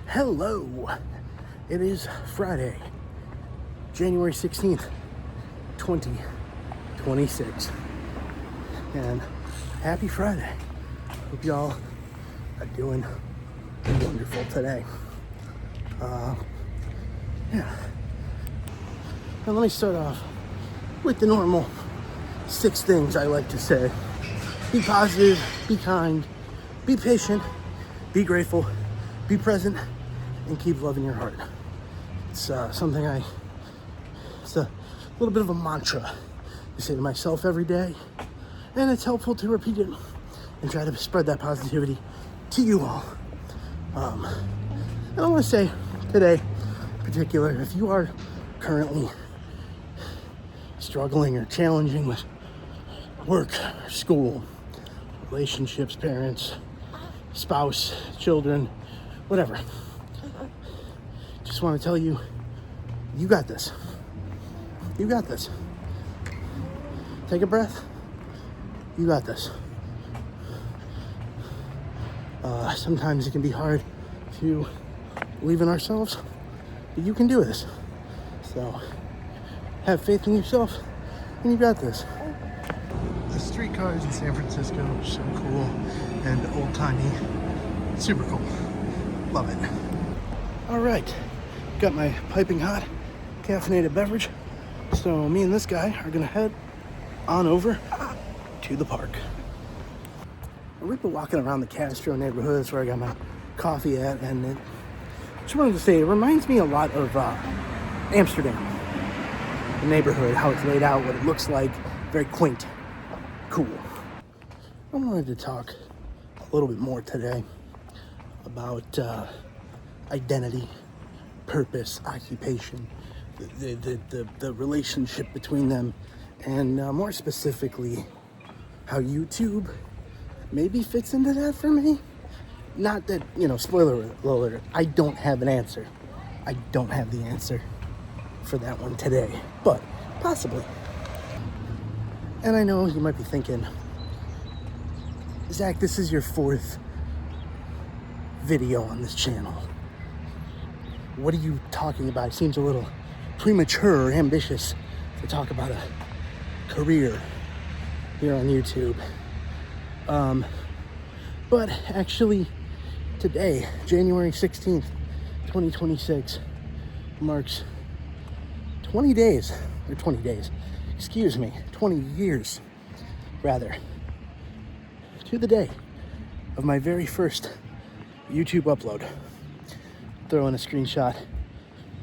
Hello, it is Friday, January 16th, 2026, and happy Friday. Hope y'all are doing wonderful today. Yeah. Now let me start off with the normal 6 things I like to say. Be positive, be kind, be patient, be grateful, be present, and keep love in your heart. It's something it's a little bit of a mantra I say to myself every day, and it's helpful to repeat it and try to spread that positivity to you all. And I want to say today in particular, if you are currently struggling or challenging with work, or school, relationships, parents, spouse, children, whatever, just want to tell you, you got this. You got this. Take a breath. You got this. Sometimes it can be hard to believe in ourselves, but you can do this. So have faith in yourself, and you got this. The streetcars in San Francisco are so cool and old-timey. Super cool. Love it. All right. Got my piping hot caffeinated beverage. So me and this guy are gonna head on over to the park. We've been walking around the Castro neighborhood. That's where I got my coffee at, and just wanted to say it reminds me a lot of Amsterdam. The neighborhood, how it's laid out, what it looks like, very quaint, cool. I wanted to talk a little bit more today about identity, purpose, occupation, the relationship between them, and more specifically, how YouTube maybe fits into that for me. Not that, spoiler alert, I don't have an answer. I don't have the answer for that one today, but possibly. And I know you might be thinking, Zach, this is your 4th video on this channel. What are you talking about? It seems a little premature or ambitious to talk about a career here on YouTube. But actually, today, January 16th, 2026, marks 20 years, rather, to the day of my very first YouTube upload. Throw in a screenshot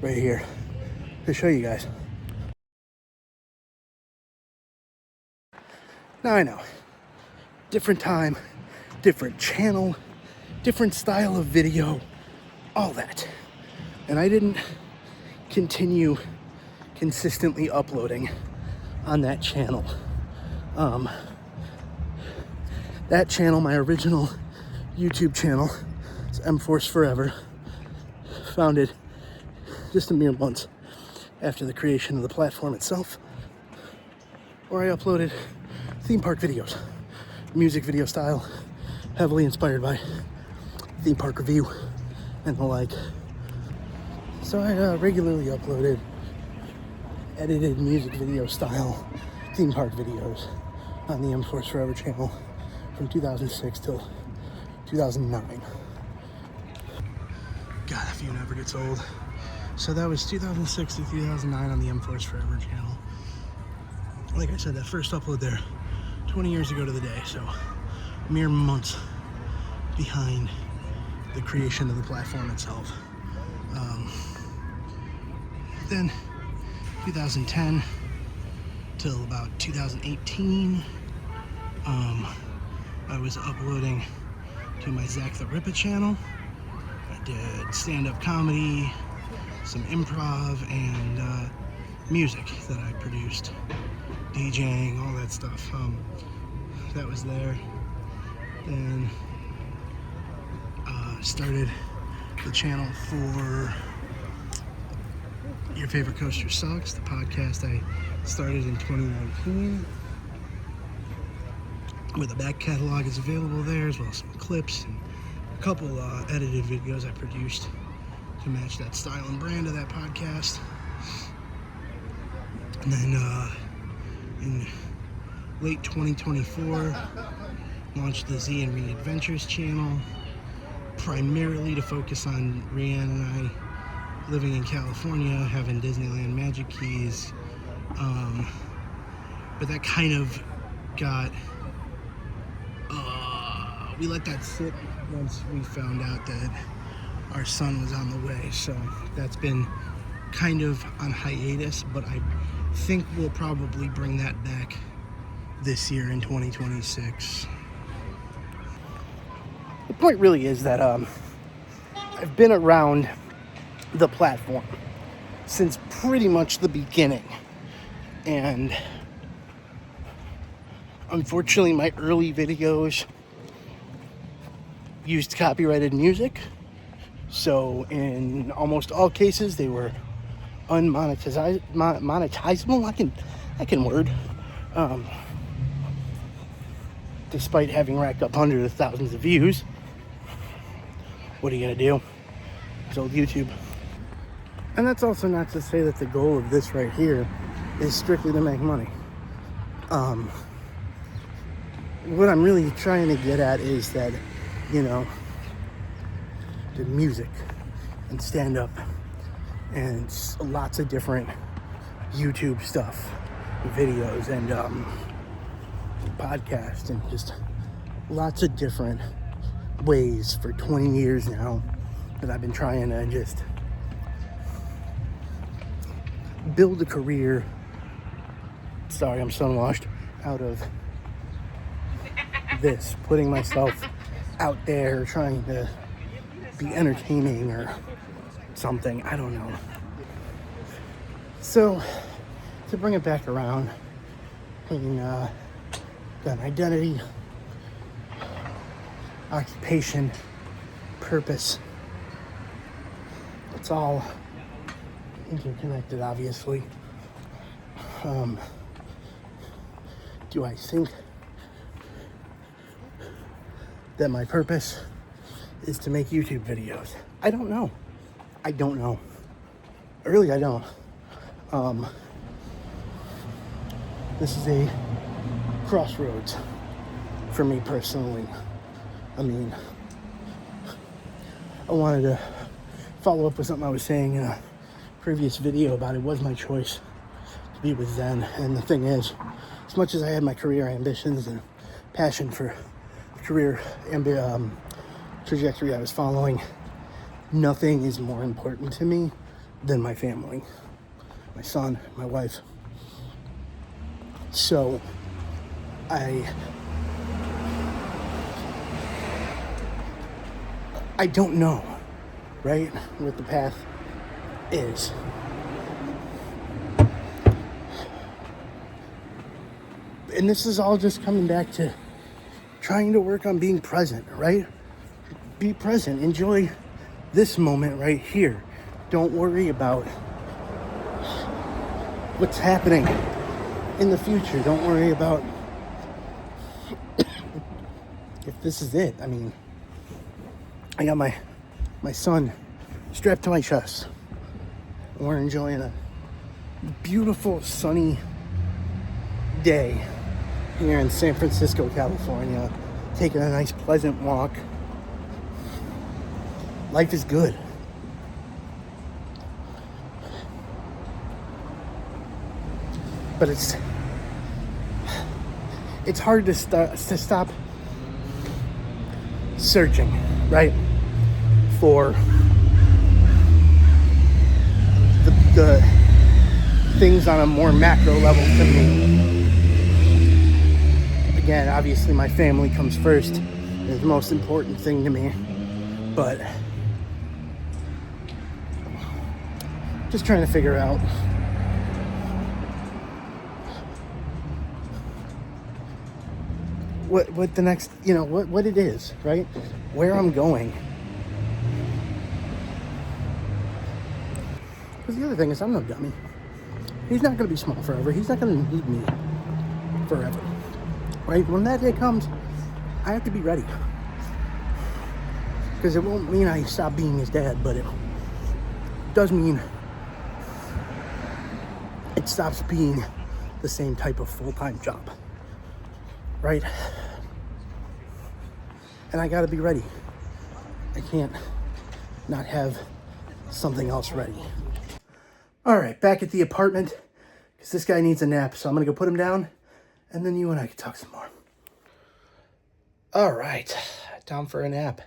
right here to show you guys. Now I know, different time, different channel, different style of video, all that. And I didn't continue consistently uploading on that channel. That channel, my original YouTube channel, it's M-Force Forever, founded just a mere month after the creation of the platform itself, where I uploaded theme park videos, music video style, heavily inspired by Theme Park Review and the like. So I regularly uploaded edited music video style theme park videos on the M-Force Forever channel from 2006 till 2009. God, that view never gets old. So that was 2006 to 2009 on the M-Force Forever channel. Like I said, that first upload there, 20 years ago to the day, so mere months behind the creation of the platform itself. Then 2010 till about 2018, I was uploading to my Zach the Rippa channel. I did stand-up comedy, some improv, and music that I produced, DJing, all that stuff. That was there. Then started the channel for Your Favorite Coaster Sucks, the podcast I started in 2019. Where the back catalog is available there, as well as some clips and a couple edited videos I produced to match that style and brand of that podcast. And then in late 2024, launched the Z and Ree Adventures channel, primarily to focus on Rianne and I living in California, having Disneyland Magic Keys. But that kind of got, we let that sit once we found out that our son was on the way. So that's been kind of on hiatus, but I think we'll probably bring that back this year in 2026. The point really is that I've been around the platform since pretty much the beginning, and unfortunately my early videos used copyrighted music, so in almost all cases they were monetizable. I can word. Despite having racked up hundreds of thousands of views. What are you gonna do? It's old YouTube. And that's also not to say that the goal of this right here is strictly to make money. What I'm really trying to get at is that, you know, the music and stand-up and lots of different YouTube stuff, videos, and podcasts, and just lots of different ways for 20 years now that I've been trying to just build a career. Sorry, I'm sunwashed. Out of this, putting myself out there, trying to be entertaining or something. I don't know. So, to bring it back around, having got an identity, occupation, purpose. It's all interconnected, obviously. Do I think that my purpose is to make YouTube videos? I don't know. I really, I don't. This is a crossroads for me personally. I mean, I wanted to follow up with something I was saying in a previous video about it was my choice to be with Zen. And the thing is, as much as I had my career ambitions and passion for the career trajectory I was following, nothing is more important to me than my family, my son, my wife. So I don't know, right, what the path is. And this is all just coming back to trying to work on being present, right? Be present. Enjoy this moment right here. Don't worry about what's happening in the future. Don't worry about if this is it. I mean, I got my son strapped to my chest. And we're enjoying a beautiful sunny day here in San Francisco, California. Taking a nice pleasant walk. Life is good. But it's hard to stop searching, right, for the things on a more macro level to me. Again, obviously my family comes first. It's the most important thing to me. But just trying to figure out what the next, what it is, right? Where I'm going. Because the other thing is, I'm no dummy. He's not going to be small forever. He's not going to need me forever, right? When that day comes, I have to be ready. Because it won't mean I stop being his dad, but does mean it stops being the same type of full-time job, right? And I gotta be ready. I can't not have something else ready. All right, back at the apartment, because this guy needs a nap, so I'm gonna go put him down, and then you and I can talk some more. All right, down for a nap.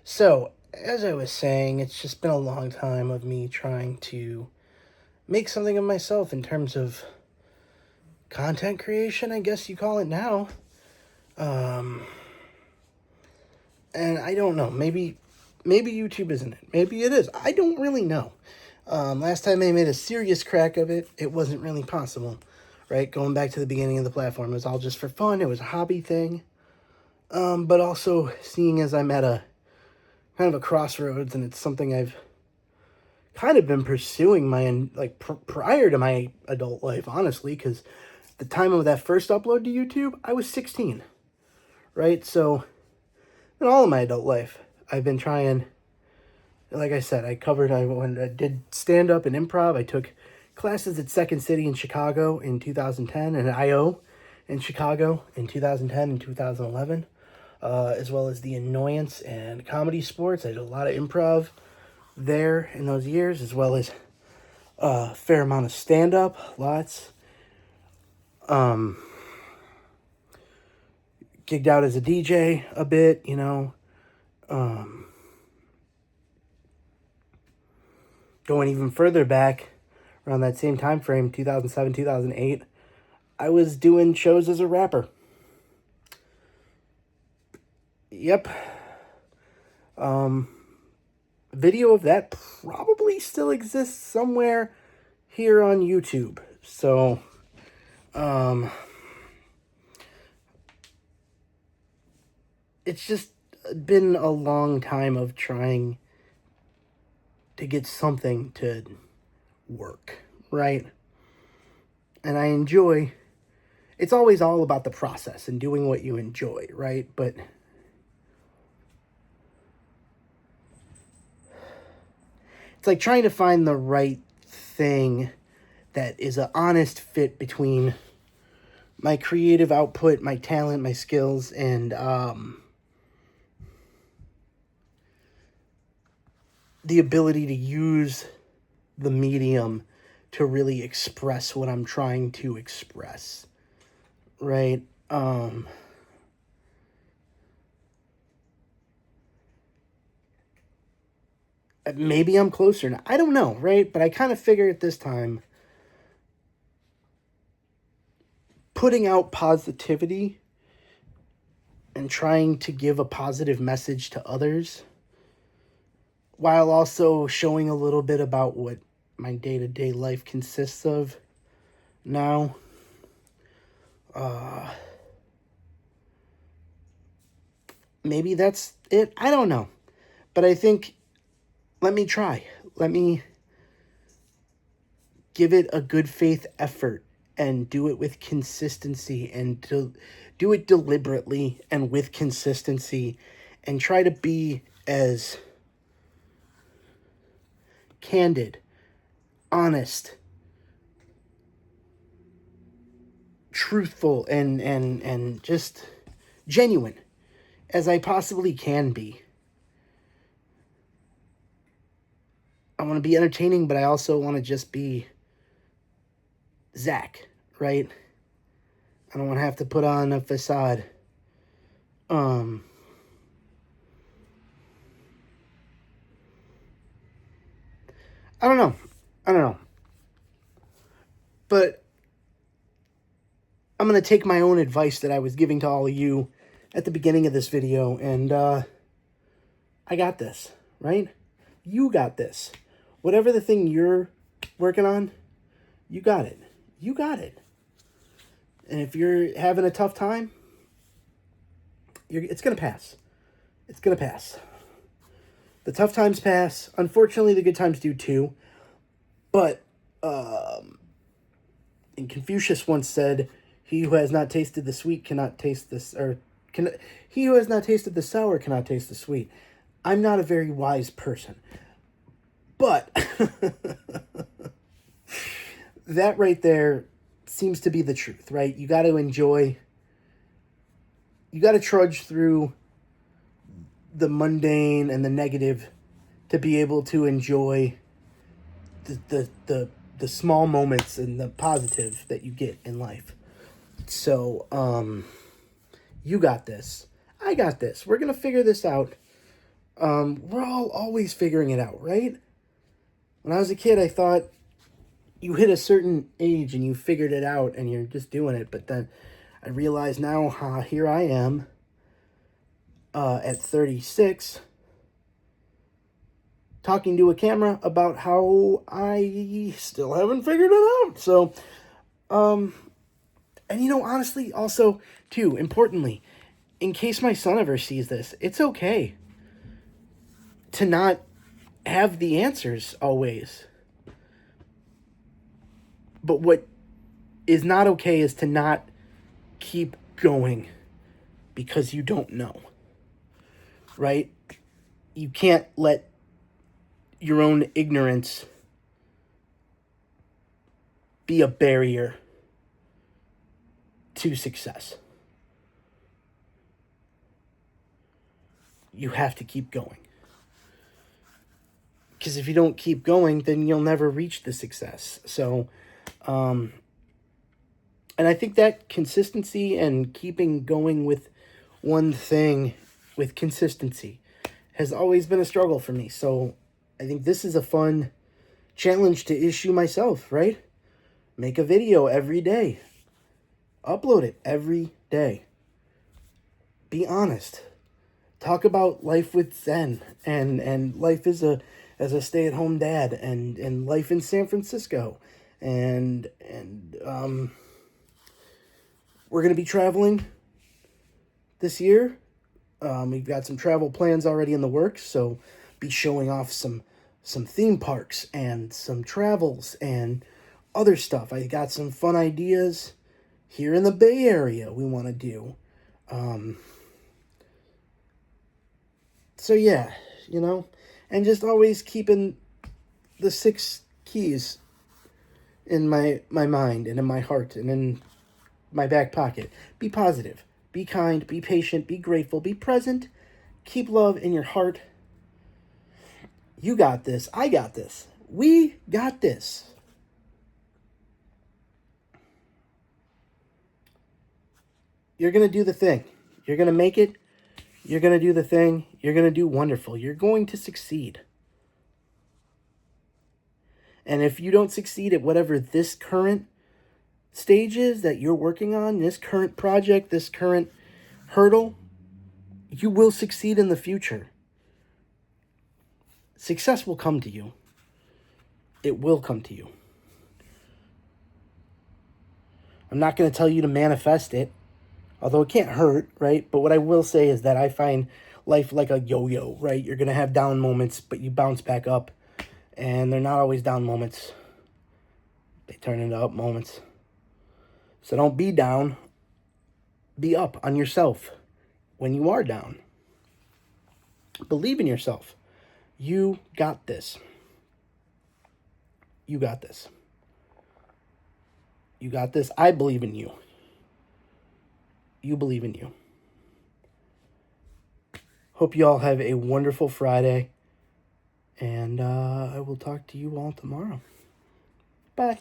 So, as I was saying, it's just been a long time of me trying to make something of myself in terms of content creation, I guess you call it now. And I don't know, maybe YouTube isn't it. Maybe it is. I don't really know. Last time I made a serious crack of it, it wasn't really possible, right? Going back to the beginning of the platform, it was all just for fun. It was a hobby thing. But also seeing as I'm at a kind of a crossroads, and it's something I've kind of been pursuing prior to my adult life, honestly, because the time of that first upload to YouTube, I was 16, right? So in all of my adult life, I've been trying, like I said, I did stand-up and improv. I took classes at Second City in Chicago in 2010 and at I.O. in Chicago in 2010 and 2011, as well as the Annoyance and Comedy Sports. I did a lot of improv there in those years, as well as a fair amount of stand-up, lots. Gigged out as a DJ a bit, you know. Going even further back, around that same time frame, 2007, 2008, I was doing shows as a rapper. Yep. Video of that probably still exists somewhere here on YouTube. So, it's just been a long time of trying to get something to work, right? And I enjoy, it's always all about the process and doing what you enjoy, right? But it's like trying to find the right thing that is an honest fit between my creative output, my talent, my skills, and the ability to use the medium to really express what I'm trying to express, right? Maybe I'm closer now. I don't know, right? But I kind of figure at this time, putting out positivity and trying to give a positive message to others, while also showing a little bit about what my day-to-day life consists of now. Maybe that's it. I don't know. But I think, let me try. Let me give it a good faith effort and do it with consistency and to do it deliberately and with consistency and try to be as candid, honest, truthful, and just genuine as I possibly can be. I want to be entertaining, but I also want to just be Zach, right? I don't want to have to put on a facade. I don't know. But I'm going to take my own advice that I was giving to all of you at the beginning of this video, and I got this, right? You got this. Whatever the thing you're working on, you got it. You got it. And if you're having a tough time, it's going to pass. It's going to pass. The tough times pass. Unfortunately, the good times do too. But, and Confucius once said, he who has not tasted the sweet cannot taste this, he who has not tasted the sour cannot taste the sweet. I'm not a very wise person. But that right there seems to be the truth, right? You got to enjoy, you got to trudge through the mundane and the negative to be able to enjoy the small moments and the positive that you get in life. So, you got this. I got this. We're going to figure this out. We're all always figuring it out, right? When I was a kid, I thought you hit a certain age and you figured it out and you're just doing it. But then I realize now, here I am at 36 talking to a camera about how I still haven't figured it out. So, and you know, honestly, also, too, importantly, in case my son ever sees this, it's okay to not have the answers always. But what is not okay is to not keep going because you don't know, right? You can't let your own ignorance be a barrier to success. You have to keep going. Because if you don't keep going, then you'll never reach the success. So, and I think that consistency and keeping going with one thing with consistency has always been a struggle for me. So I think this is a fun challenge to issue myself, right? Make a video every day. Upload it every day. Be honest. Talk about life with Zen and life as a stay-at-home dad and life in San Francisco. And we're going to be traveling this year. We've got some travel plans already in the works, so be showing off some theme parks and some travels and other stuff. I got some fun ideas here in the Bay Area we want to do. So yeah, you know, and just always keeping the 6 keys in my mind and in my heart and in my back pocket. Be positive, be kind, be patient, be grateful, be present, keep love in your heart. You got this. I got this. We got this. You're going to do the thing. You're going to make it. You're going to do the thing. You're going to do wonderful. You're going to succeed. And if you don't succeed at whatever this current stage is that you're working on, this current project, this current hurdle, you will succeed in the future. Success will come to you. It will come to you. I'm not going to tell you to manifest it, although it can't hurt, right? But what I will say is that I find life like a yo-yo, right? You're going to have down moments, but you bounce back up. And they're not always down moments. They turn into up moments. So don't be down. Be up on yourself when you are down. Believe in yourself. You got this. You got this. You got this. I believe in you. You believe in you. Hope you all have a wonderful Friday. And I will talk to you all tomorrow. Bye.